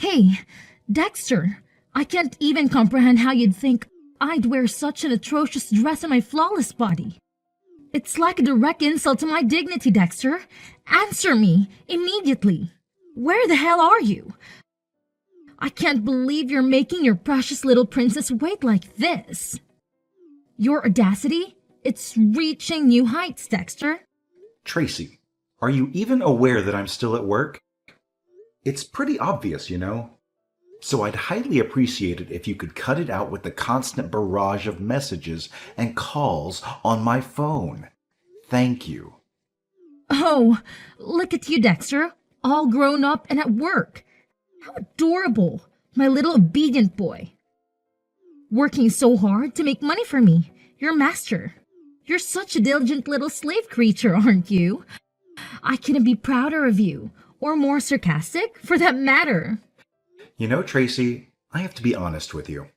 Hey, Dexter, I can't even comprehend how you'd think I'd wear such an atrocious dress on my flawless body. It's like a direct insult to my dignity, Dexter. Answer me, immediately. Where the hell are you? I can't believe you're making your precious little princess wait like this. Your audacity? It's reaching new heights, Dexter. Tracy, are you even aware that I'm still at work? It's pretty obvious, you know. So I'd highly appreciate it if you could cut it out with the constant barrage of messages and calls on my phone. Thank you. Oh, look at you, Dexter, all grown up and at work. How adorable, my little obedient boy. Working so hard to make money for me, your master. You're such a diligent little slave creature, aren't you? I couldn't be prouder of you, or more sarcastic, for that matter. You know, Tracy, I have to be honest with you.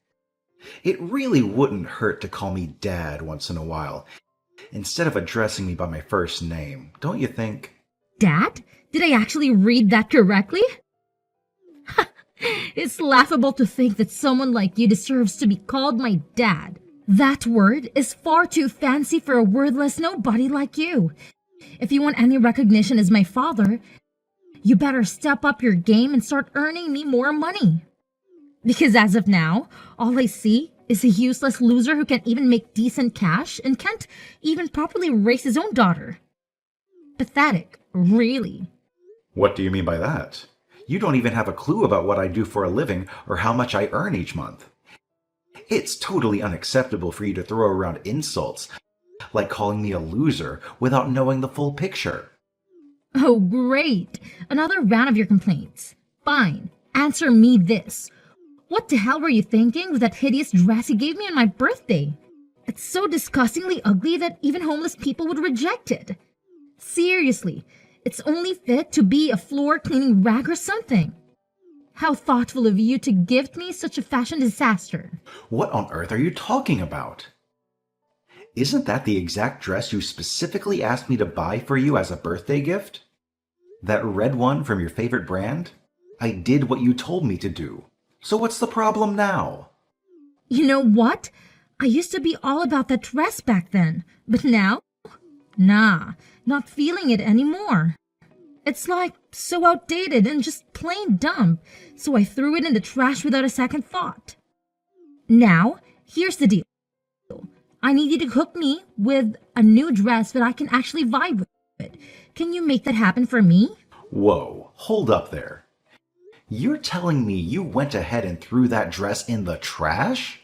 It really wouldn't hurt to call me Dad once in a while, instead of addressing me by my first name, don't you think? Dad? Did I actually read that correctly? It's laughable to think that someone like you deserves to be called my dad. That word is far too fancy for a wordless nobody like you. If you want any recognition as my father, you better step up your game and start earning me more money. Because as of now, all I see is a useless loser who can't even make decent cash and can't even properly raise his own daughter. Pathetic, really. What do you mean by that? You don't even have a clue about what I do for a living or how much I earn each month. It's totally unacceptable for you to throw around insults, like calling me a loser, without knowing the full picture. Oh, great. Another round of your complaints. Fine. Answer me this. What the hell were you thinking with that hideous dress you gave me on my birthday? It's so disgustingly ugly that even homeless people would reject it. Seriously, it's only fit to be a floor cleaning rag or something. How thoughtful of you to gift me such a fashion disaster. What on earth are you talking about? Isn't that the exact dress you specifically asked me to buy for you as a birthday gift? That red one from your favorite brand? I did what you told me to do. So what's the problem now? You know what? I used to be all about that dress back then, but now? Nah, not feeling it anymore. It's like so outdated and just plain dumb, so I threw it in the trash without a second thought. Now, here's the deal. I need you to hook me with a new dress that I can actually vibe with. Can you make that happen for me? Whoa, hold up there. You're telling me you went ahead and threw that dress in the trash?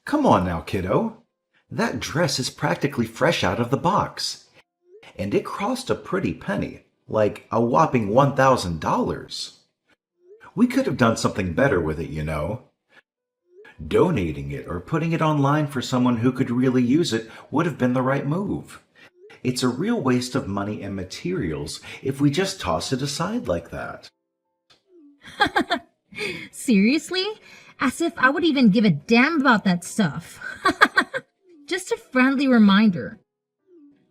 Come on now, kiddo. That dress is practically fresh out of the box. And it cost a pretty penny, like a whopping $1,000. We could have done something better with it, you know. Donating it or putting it online for someone who could really use it would have been the right move. It's a real waste of money and materials if we just toss it aside like that. Seriously? As if I would even give a damn about that stuff. Just a friendly reminder.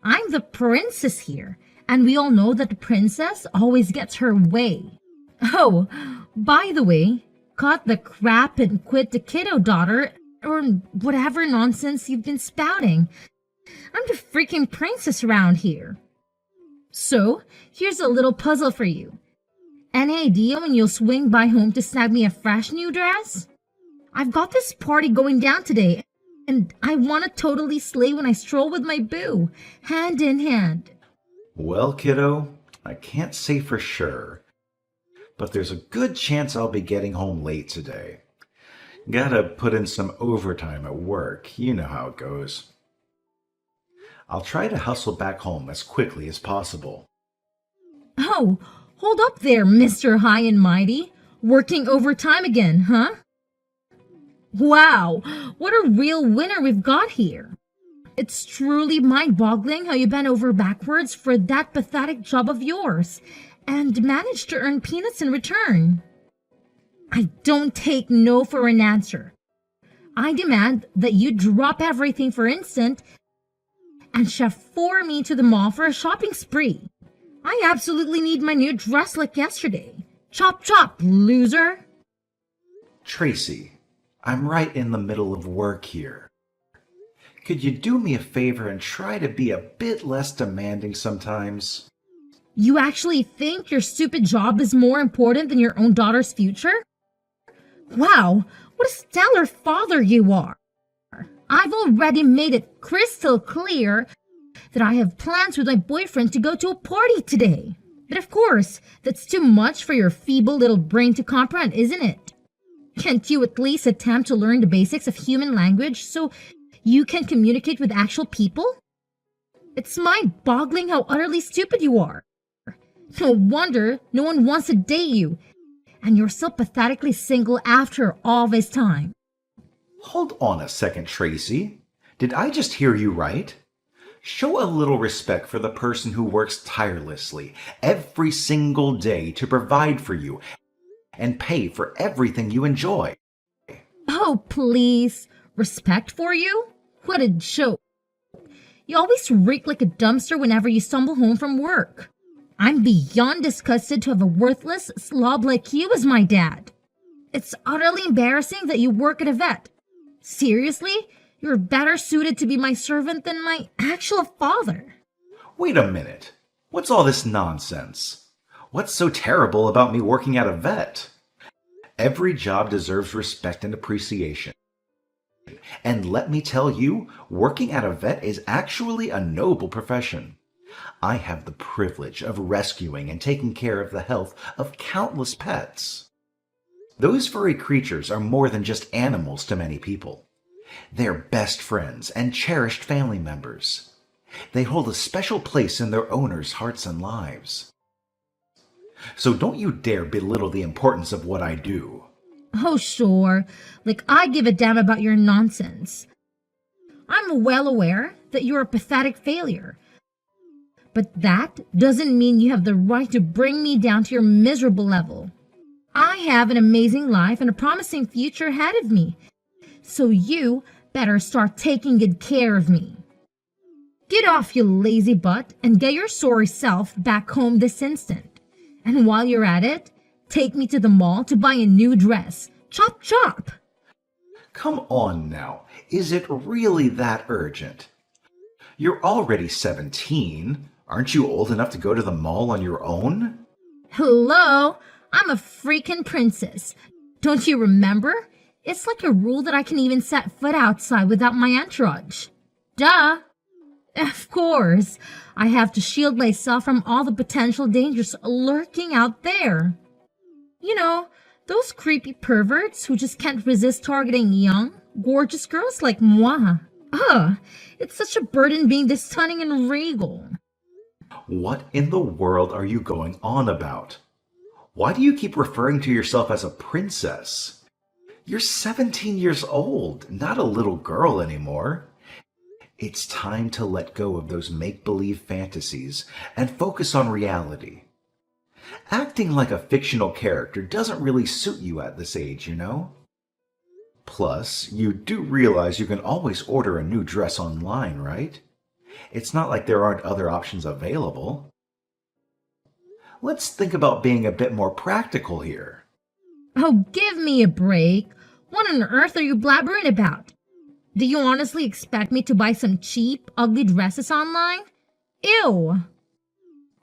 I'm the princess here, and we all know that the princess always gets her way. Oh, by the way, cut the crap and quit the kiddo daughter, or whatever nonsense you've been spouting. I'm the freaking princess around here. So, here's a little puzzle for you. Any idea when you'll swing by home to snag me a fresh new dress? I've got this party going down today, and I want to totally slay when I stroll with my boo, hand in hand. Well, kiddo, I can't say for sure, but there's a good chance I'll be getting home late today. Gotta put in some overtime at work, you know how it goes. I'll try to hustle back home as quickly as possible. Oh, hold up there, Mr. High and Mighty. Working overtime again, huh? Wow, what a real winner we've got here. It's truly mind-boggling how you bent over backwards for that pathetic job of yours and managed to earn peanuts in return. I don't take no for an answer. I demand that you drop everything for instant and chauffeur me to the mall for a shopping spree. I absolutely need my new dress like yesterday. Chop chop, loser! Tracy, I'm right in the middle of work here. Could you do me a favor and try to be a bit less demanding sometimes? You actually think your stupid job is more important than your own daughter's future? Wow, what a stellar father you are. I've already made it crystal clear that I have plans with my boyfriend to go to a party today. But of course, that's too much for your feeble little brain to comprehend, isn't it? Can't you at least attempt to learn the basics of human language so you can communicate with actual people? It's mind-boggling how utterly stupid you are. No wonder no one wants to date you, and you're so pathetically single after all this time. Hold on a second, Tracy. Did I just hear you right? Show a little respect for the person who works tirelessly every single day to provide for you and pay for everything you enjoy. Oh, please. Respect for you? What a joke. You always reek like a dumpster whenever you stumble home from work. I'm beyond disgusted to have a worthless slob like you as my dad. It's utterly embarrassing that you work at a vet. Seriously? You're better suited to be my servant than my actual father. Wait a minute. What's all this nonsense? What's so terrible about me working at a vet? Every job deserves respect and appreciation. And let me tell you, working at a vet is actually a noble profession. I have the privilege of rescuing and taking care of the health of countless pets. Those furry creatures are more than just animals to many people. They're best friends and cherished family members. They hold a special place in their owners' hearts and lives. So don't you dare belittle the importance of what I do. Oh, sure. Like I give a damn about your nonsense. I'm well aware that you're a pathetic failure. But that doesn't mean you have the right to bring me down to your miserable level. I have an amazing life and a promising future ahead of me. So you better start taking good care of me. Get off, you lazy butt, and get your sorry self back home this instant. And while you're at it, take me to the mall to buy a new dress. Chop chop! Come on now. Is it really that urgent? You're already 17. Aren't you old enough to go to the mall on your own? Hello? I'm a freaking princess. Don't you remember? It's like a rule that I can even set foot outside without my entourage. Duh! Of course, I have to shield myself from all the potential dangers lurking out there. You know, those creepy perverts who just can't resist targeting young, gorgeous girls like moi. Ugh, it's such a burden being this stunning and regal. What in the world are you going on about? Why do you keep referring to yourself as a princess? You're 17 years old, not a little girl anymore. It's time to let go of those make-believe fantasies and focus on reality. Acting like a fictional character doesn't really suit you at this age, you know? Plus, you do realize you can always order a new dress online, right? It's not like there aren't other options available. Let's think about being a bit more practical here. Oh, give me a break. What on earth are you blabbering about? Do you honestly expect me to buy some cheap, ugly dresses online? Ew!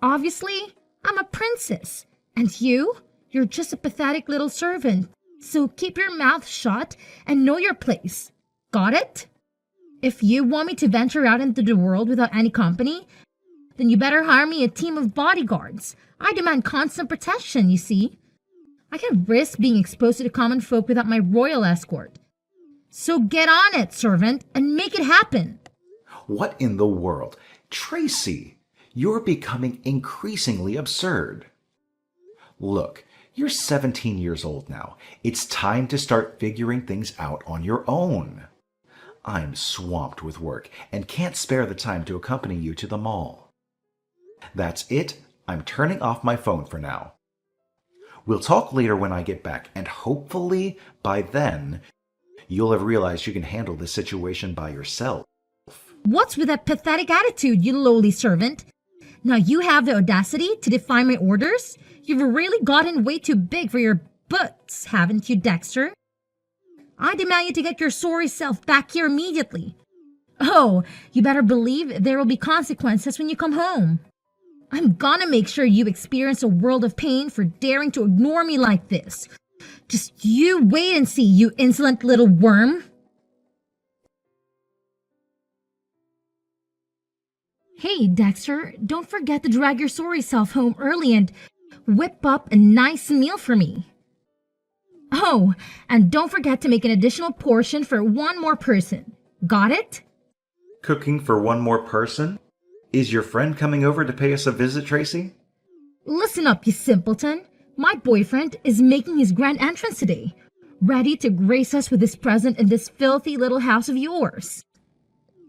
Obviously, I'm a princess. And you're just a pathetic little servant. So keep your mouth shut and know your place. Got it? If you want me to venture out into the world without any company, then you better hire me a team of bodyguards. I demand constant protection, you see. I can't risk being exposed to the common folk without my royal escort. So get on it, servant, and make it happen. What in the world? Tracy, you're becoming increasingly absurd. Look, you're 17 years old now. It's time to start figuring things out on your own. I'm swamped with work and can't spare the time to accompany you to the mall. That's it. I'm turning off my phone for now. We'll talk later when I get back, and hopefully by then, you'll have realized you can handle this situation by yourself. What's with that pathetic attitude, you lowly servant? Now you have the audacity to defy my orders? You've really gotten way too big for your boots, haven't you, Dexter? I demand you to get your sorry self back here immediately. Oh, you better believe there will be consequences when you come home. I'm gonna make sure you experience a world of pain for daring to ignore me like this. Just you wait and see, you insolent little worm. Hey, Dexter, don't forget to drag your sorry self home early and whip up a nice meal for me. Oh, and don't forget to make an additional portion for one more person. Got it? Cooking for one more person? Is your friend coming over to pay us a visit, Tracy? Listen up, you simpleton. My boyfriend is making his grand entrance today, ready to grace us with his presence in this filthy little house of yours.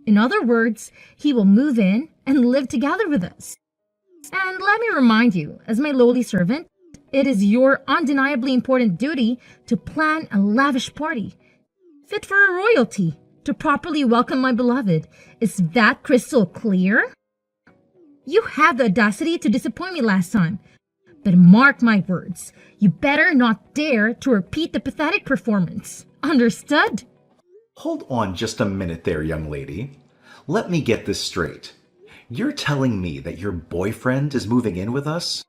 In other words, he will move in and live together with us. And let me remind you, as my lowly servant, it is your undeniably important duty to plan a lavish party, fit for a royalty, to properly welcome my beloved. Is that crystal clear? You had the audacity to disappoint me last time, but mark my words, you better not dare to repeat the pathetic performance. Understood? Hold on just a minute there, young lady. Let me get this straight. You're telling me that your boyfriend is moving in with us?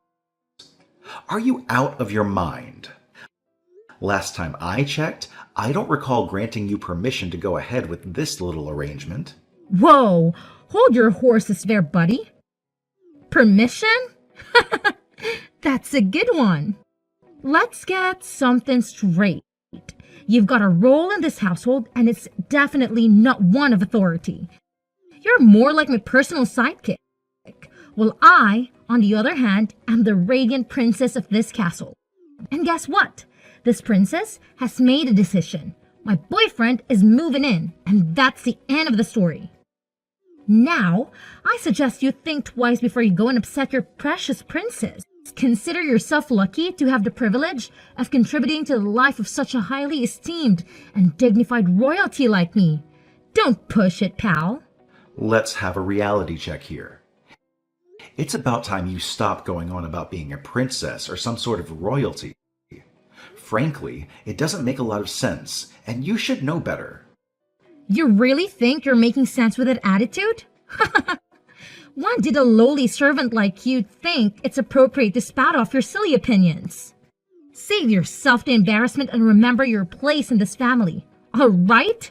Are you out of your mind? Last time I checked, I don't recall granting you permission to go ahead with this little arrangement. Whoa, hold your horses there, buddy. Permission? That's a good one. Let's get something straight. You've got a role in this household, and it's definitely not one of authority. You're more like my personal sidekick. Well, I, on the other hand, am the radiant princess of this castle. And guess what? This princess has made a decision. My boyfriend is moving in, and that's the end of the story. Now, I suggest you think twice before you go and upset your precious princess. Consider yourself lucky to have the privilege of contributing to the life of such a highly esteemed and dignified royalty like me. Don't push it, pal. Let's have a reality check here. It's about time you stop going on about being a princess or some sort of royalty. Frankly, it doesn't make a lot of sense, and you should know better. You really think you're making sense with that attitude? When did a lowly servant like you think it's appropriate to spout off your silly opinions? Save yourself the embarrassment and remember your place in this family, all right?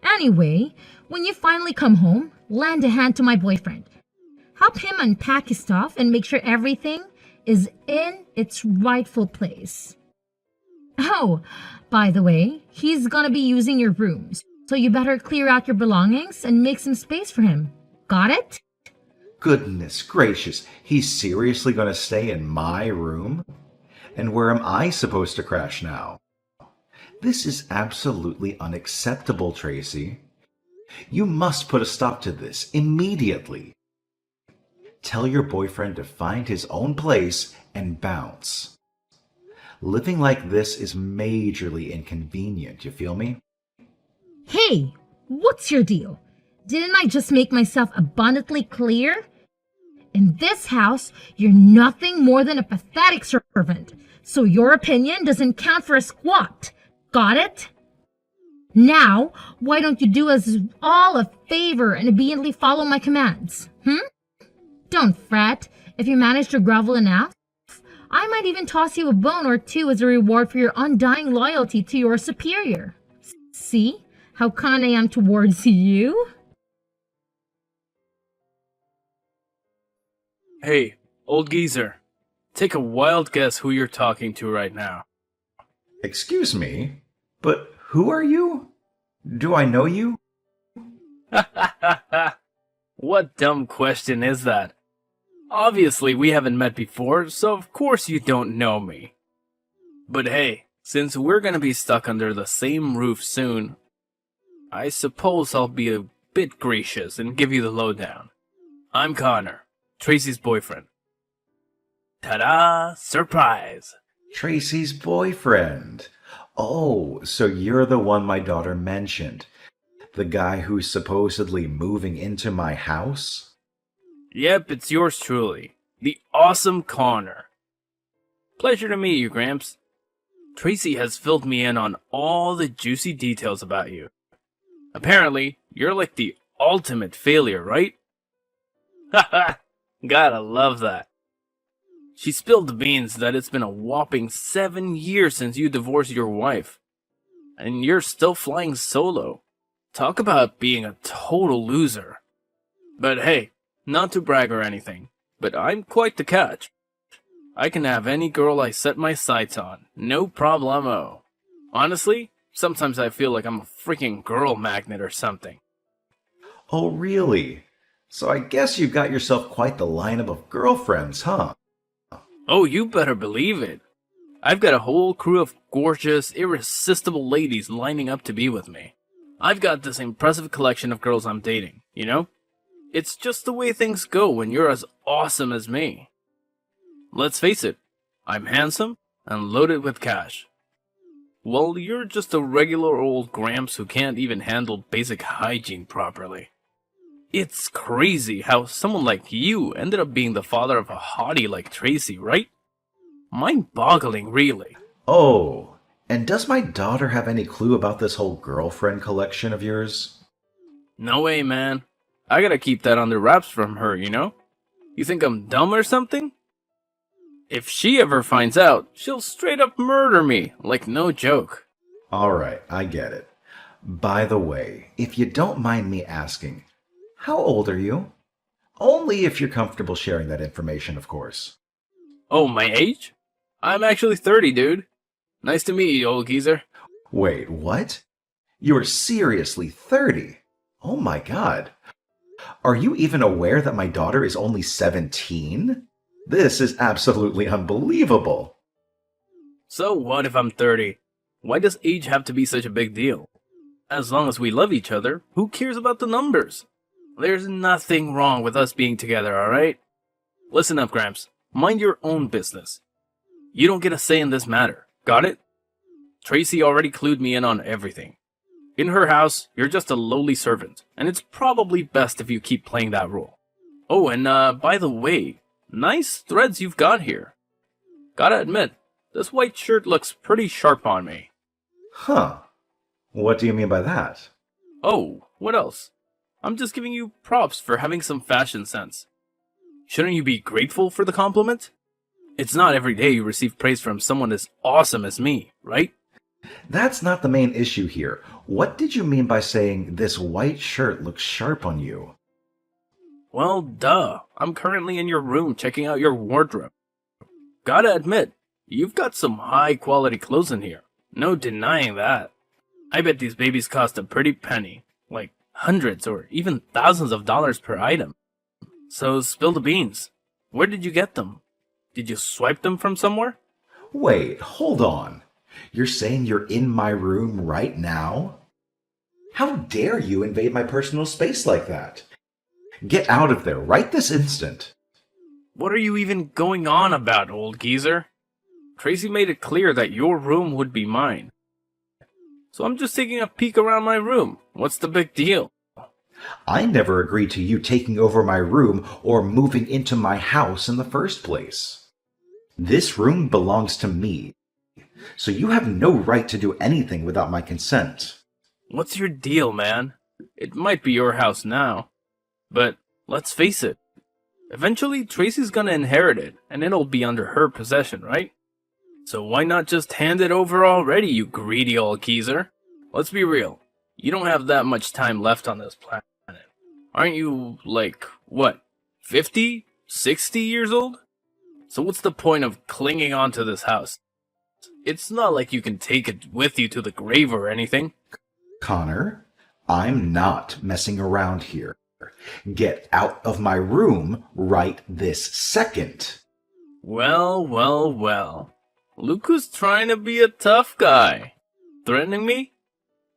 Anyway, when you finally come home, lend a hand to my boyfriend. Help him unpack his stuff and make sure everything is in its rightful place. Oh, by the way, he's gonna be using your rooms, so you better clear out your belongings and make some space for him. Got it? Goodness gracious, he's seriously going to stay in my room? And where am I supposed to crash now? This is absolutely unacceptable, Tracy. You must put a stop to this immediately. Tell your boyfriend to find his own place and bounce. Living like this is majorly inconvenient, you feel me? Hey, what's your deal? Didn't I just make myself abundantly clear? In this house, you're nothing more than a pathetic servant, so your opinion doesn't count for a squat. Got it? Now, why don't you do us all a favor and obediently follow my commands? Don't fret. If you manage to grovel enough, I might even toss you a bone or two as a reward for your undying loyalty to your superior. See how kind I am towards you? Hey, old geezer, take a wild guess who you're talking to right now. Excuse me, but who are you? Do I know you? What dumb question is that? Obviously, we haven't met before, so of course you don't know me. But hey, since we're gonna be stuck under the same roof soon, I suppose I'll be a bit gracious and give you the lowdown. I'm Connor, Tracy's boyfriend. Ta-da! Surprise! Tracy's boyfriend. Oh, so you're the one my daughter mentioned. The guy who's supposedly moving into my house? Yep, it's yours truly, the awesome Connor. Pleasure to meet you, Gramps. Tracy has filled me in on all the juicy details about you. Apparently, you're like the ultimate failure, right? Haha, gotta love that. She spilled the beans that it's been a whopping 7 years since you divorced your wife. And you're still flying solo. Talk about being a total loser. But hey, not to brag or anything, but I'm quite the catch. I can have any girl I set my sights on, no problemo. Honestly, sometimes I feel like I'm a freaking girl magnet or something. Oh, really? So I guess you've got yourself quite the lineup of girlfriends, huh? Oh, you better believe it. I've got a whole crew of gorgeous, irresistible ladies lining up to be with me. I've got this impressive collection of girls I'm dating, you know? It's just the way things go when you're as awesome as me. Let's face it, I'm handsome and loaded with cash. Well, you're just a regular old Gramps who can't even handle basic hygiene properly. It's crazy how someone like you ended up being the father of a hottie like Tracy, right? Mind-boggling, really. Oh, and does my daughter have any clue about this whole girlfriend collection of yours? No way, man. I gotta keep that under wraps from her, you know? You think I'm dumb or something? If she ever finds out, she'll straight up murder me, like no joke. Alright, I get it. By the way, if you don't mind me asking, how old are you? Only if you're comfortable sharing that information, of course. Oh, my age? I'm actually 30, dude. Nice to meet you, old geezer. Wait, what? You're seriously 30? Oh my god. Are you even aware that my daughter is only 17? This is absolutely unbelievable. So what if I'm 30? Why does age have to be such a big deal? As long as we love each other, who cares about the numbers? There's nothing wrong with us being together, alright? Listen up, Gramps. Mind your own business. You don't get a say in this matter. Got it? Tracy already clued me in on everything. In her house, you're just a lowly servant, and it's probably best if you keep playing that role. Oh, and by the way, nice threads you've got here. Gotta admit, this white shirt looks pretty sharp on me. Huh. What do you mean by that? Oh, what else? I'm just giving you props for having some fashion sense. Shouldn't you be grateful for the compliment? It's not every day you receive praise from someone as awesome as me, right? That's not the main issue here. What did you mean by saying this white shirt looks sharp on you? Well, duh. I'm currently in your room checking out your wardrobe. Gotta admit, you've got some high-quality clothes in here. No denying that. I bet these babies cost a pretty penny. Like hundreds or even thousands of dollars per item. So spill the beans. Where did you get them? Did you swipe them from somewhere? Wait, hold on. You're saying you're in my room right now? How dare you invade my personal space like that? Get out of there right this instant. What are you even going on about, old geezer? Tracy made it clear that your room would be mine. So I'm just taking a peek around my room. What's the big deal? I never agreed to you taking over my room or moving into my house in the first place. This room belongs to me, so you have no right to do anything without my consent. What's your deal, man? It might be your house now, but let's face it. Eventually, Tracy's gonna inherit it, and it'll be under her possession, right? So why not just hand it over already, you greedy old geezer? Let's be real. You don't have that much time left on this planet. Aren't you, like, what, 50? 60 years old? So what's the point of clinging on to this house? It's not like you can take it with you to the grave or anything. Connor, I'm not messing around here. Get out of my room right this second. Well, well, well. Look who's trying to be a tough guy. Threatening me?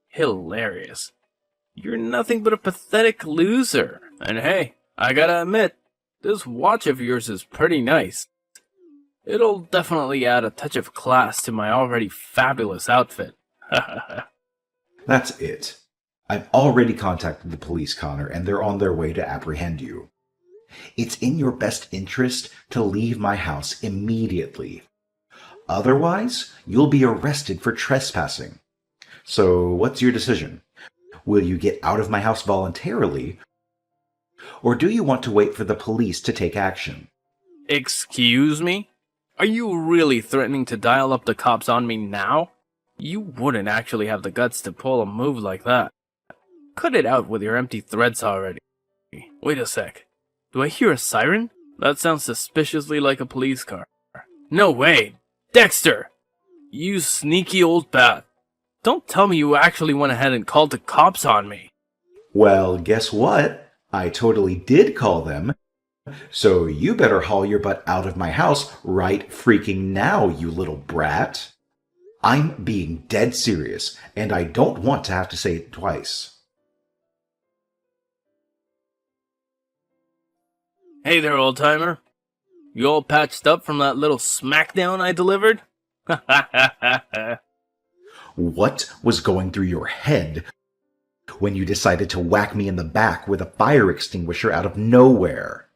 Hilarious. You're nothing but a pathetic loser. And hey, I gotta admit, this watch of yours is pretty nice. It'll definitely add a touch of class to my already fabulous outfit. That's it. I've already contacted the police, Connor, and they're on their way to apprehend you. It's in your best interest to leave my house immediately. Otherwise, you'll be arrested for trespassing. So what's your decision? Will you get out of my house voluntarily, or do you want to wait for the police to take action? Excuse me? Are you really threatening to dial up the cops on me now? You wouldn't actually have the guts to pull a move like that. Cut it out with your empty threats already. Wait a sec. Do I hear a siren? That sounds suspiciously like a police car. No way! Dexter! You sneaky old bat. Don't tell me you actually went ahead and called the cops on me. Well, guess what? I totally did call them. So you better haul your butt out of my house right freaking now, you little brat. I'm being dead serious, and I don't want to have to say it twice. Hey there, old-timer. You all patched up from that little smackdown I delivered? What was going through your head when you decided to whack me in the back with a fire extinguisher out of nowhere?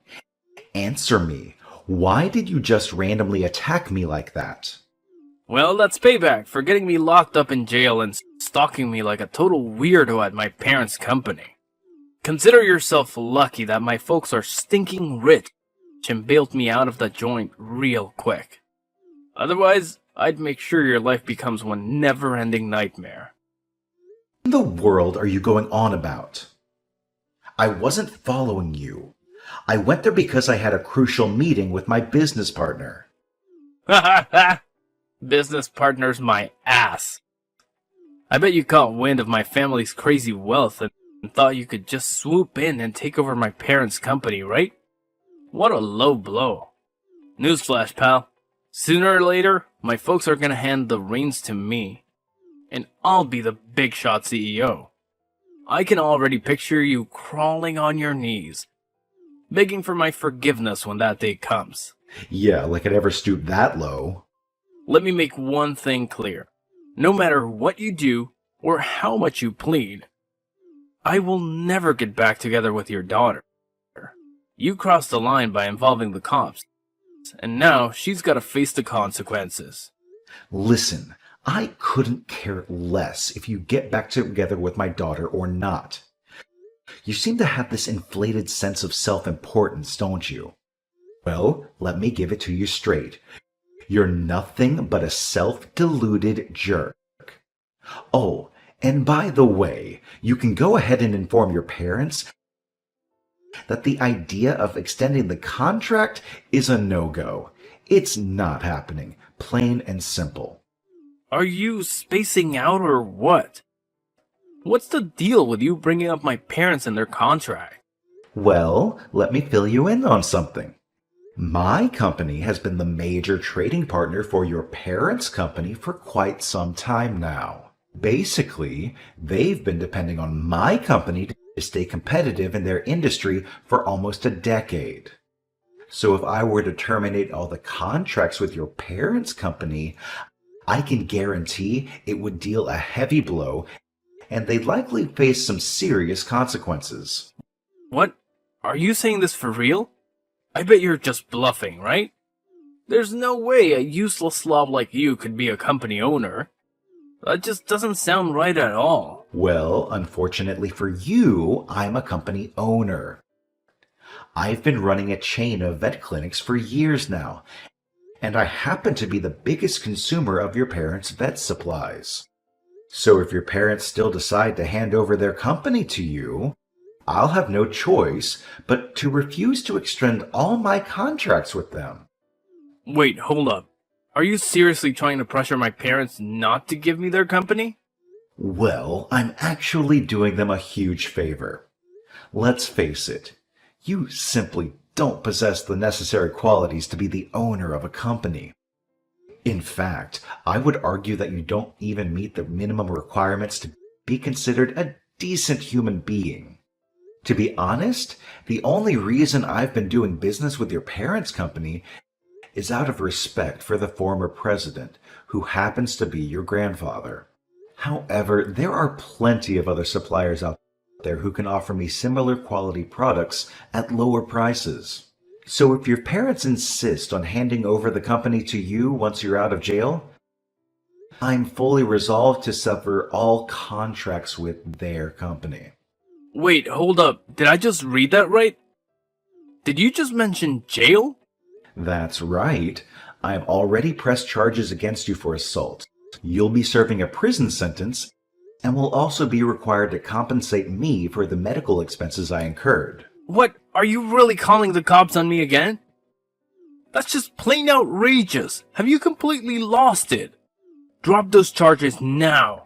Answer me. Why did you just randomly attack me like that? Well, that's payback for getting me locked up in jail and stalking me like a total weirdo at my parents' company. Consider yourself lucky that my folks are stinking rich and bailed me out of the joint real quick. Otherwise, I'd make sure your life becomes one never-ending nightmare. What in the world are you going on about? I wasn't following you. I went there because I had a crucial meeting with my business partner. Ha ha ha! Business partner's my ass. I bet you caught wind of my family's crazy wealth and thought you could just swoop in and take over my parents' company, right? What a low blow. Newsflash, pal. Sooner or later, my folks are gonna hand the reins to me, and I'll be the big shot CEO. I can already picture you crawling on your knees, begging for my forgiveness when that day comes. Yeah, like I'd ever stoop that low. Let me make one thing clear. No matter what you do, or how much you plead, I will never get back together with your daughter. You crossed the line by involving the cops, and now she's got to face the consequences. Listen, I couldn't care less if you get back together with my daughter or not. You seem to have this inflated sense of self-importance, don't you? Well, let me give it to you straight. You're nothing but a self-deluded jerk. Oh, and by the way, you can go ahead and inform your parents that the idea of extending the contract is a no-go. It's not happening, plain and simple. Are you spacing out or what? What's the deal with you bringing up my parents and their contract? Well, let me fill you in on something. My company has been the major trading partner for your parents' company for quite some time now. Basically, they've been depending on my company to stay competitive in their industry for almost a decade. So if I were to terminate all the contracts with your parents' company, I can guarantee it would deal a heavy blow, and they'd likely face some serious consequences. What? Are you saying this for real? I bet you're just bluffing, right? There's no way a useless slob like you could be a company owner. That just doesn't sound right at all. Well, unfortunately for you, I'm a company owner. I've been running a chain of vet clinics for years now, and I happen to be the biggest consumer of your parents' vet supplies. So if your parents still decide to hand over their company to you, I'll have no choice but to refuse to extend all my contracts with them. Wait, hold up. Are you seriously trying to pressure my parents not to give me their company? Well, I'm actually doing them a huge favor. Let's face it, you simply don't possess the necessary qualities to be the owner of a company. In fact, I would argue that you don't even meet the minimum requirements to be considered a decent human being. To be honest, the only reason I've been doing business with your parents' company is out of respect for the former president, who happens to be your grandfather. However, there are plenty of other suppliers out there who can offer me similar quality products at lower prices. So if your parents insist on handing over the company to you once you're out of jail, I'm fully resolved to sever all contracts with their company. Wait, hold up. Did I just read that right? Did you just mention jail? That's right. I've already pressed charges against you for assault. You'll be serving a prison sentence and will also be required to compensate me for the medical expenses I incurred. What? Are you really calling the cops on me again? That's just plain outrageous. Have you completely lost it? Drop those charges now.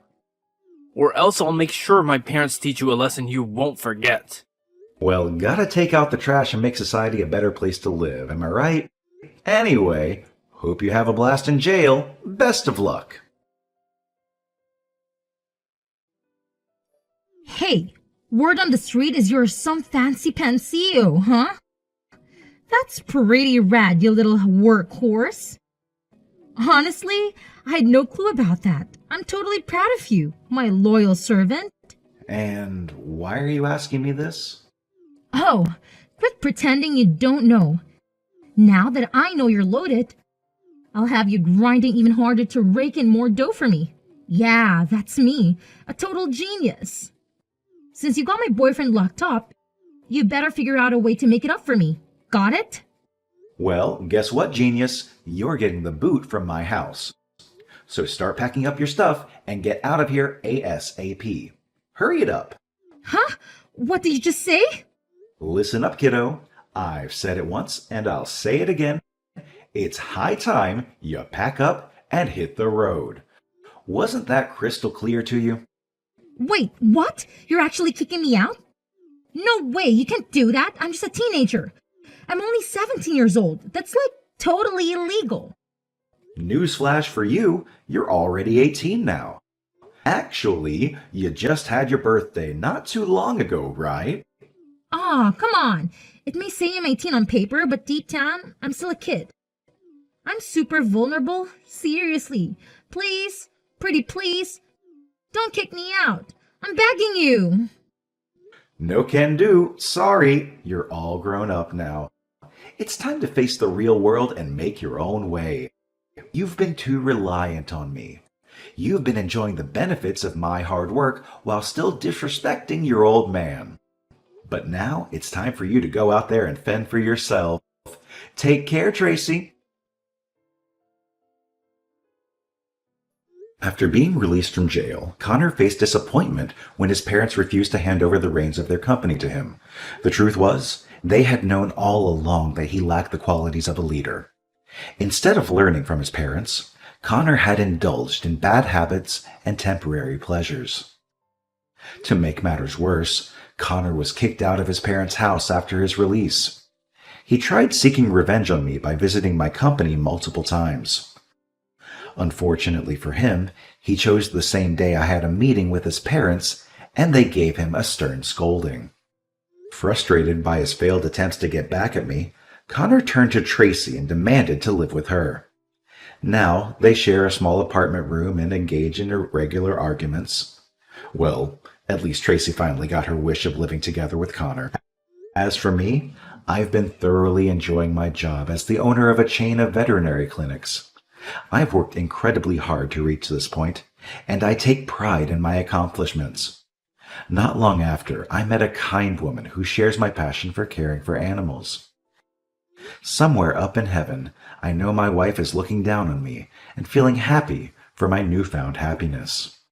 Or else I'll make sure my parents teach you a lesson you won't forget. Well, gotta take out the trash and make society a better place to live, am I right? Anyway, hope you have a blast in jail. Best of luck. Hey, word on the street is you're some fancy pansio, huh? That's pretty rad, you little workhorse. Honestly, I had no clue about that. I'm totally proud of you, my loyal servant. And why are you asking me this? Oh, quit pretending you don't know. Now that I know you're loaded, I'll have you grinding even harder to rake in more dough for me. Yeah, that's me, a total genius. Since you got my boyfriend locked up, you better figure out a way to make it up for me. Got it? Well, guess what, genius? You're getting the boot from my house. So start packing up your stuff and get out of here ASAP. Hurry it up. Huh? What did you just say? Listen up, kiddo. I've said it once and I'll say it again. It's high time you pack up and hit the road. Wasn't that crystal clear to you? Wait, what? You're actually kicking me out? No way, you can't do that. I'm just a teenager. I'm only 17 years old. That's like totally illegal. Newsflash for you, you're already 18 now. Actually, you just had your birthday not too long ago, right? Aw, come on. It may say I'm 18 on paper, but deep down, I'm still a kid. I'm super vulnerable. Seriously. Please, pretty please, don't kick me out. I'm begging you. No can do. Sorry, you're all grown up now. It's time to face the real world and make your own way. You've been too reliant on me. You've been enjoying the benefits of my hard work while still disrespecting your old man. But now it's time for you to go out there and fend for yourself. Take care, Tracy. After being released from jail, Connor faced disappointment when his parents refused to hand over the reins of their company to him. The truth was, they had known all along that he lacked the qualities of a leader. Instead of learning from his parents, Connor had indulged in bad habits and temporary pleasures. To make matters worse, Connor was kicked out of his parents' house after his release. He tried seeking revenge on me by visiting my company multiple times. Unfortunately for him, he chose the same day I had a meeting with his parents, and they gave him a stern scolding. Frustrated by his failed attempts to get back at me, Connor turned to Tracy and demanded to live with her. Now they share a small apartment room and engage in irregular arguments. Well, at least Tracy finally got her wish of living together with Connor. As for me, I've been thoroughly enjoying my job as the owner of a chain of veterinary clinics. I've worked incredibly hard to reach this point, and I take pride in my accomplishments. Not long after, I met a kind woman who shares my passion for caring for animals. Somewhere up in heaven, I know my wife is looking down on me and feeling happy for my newfound happiness.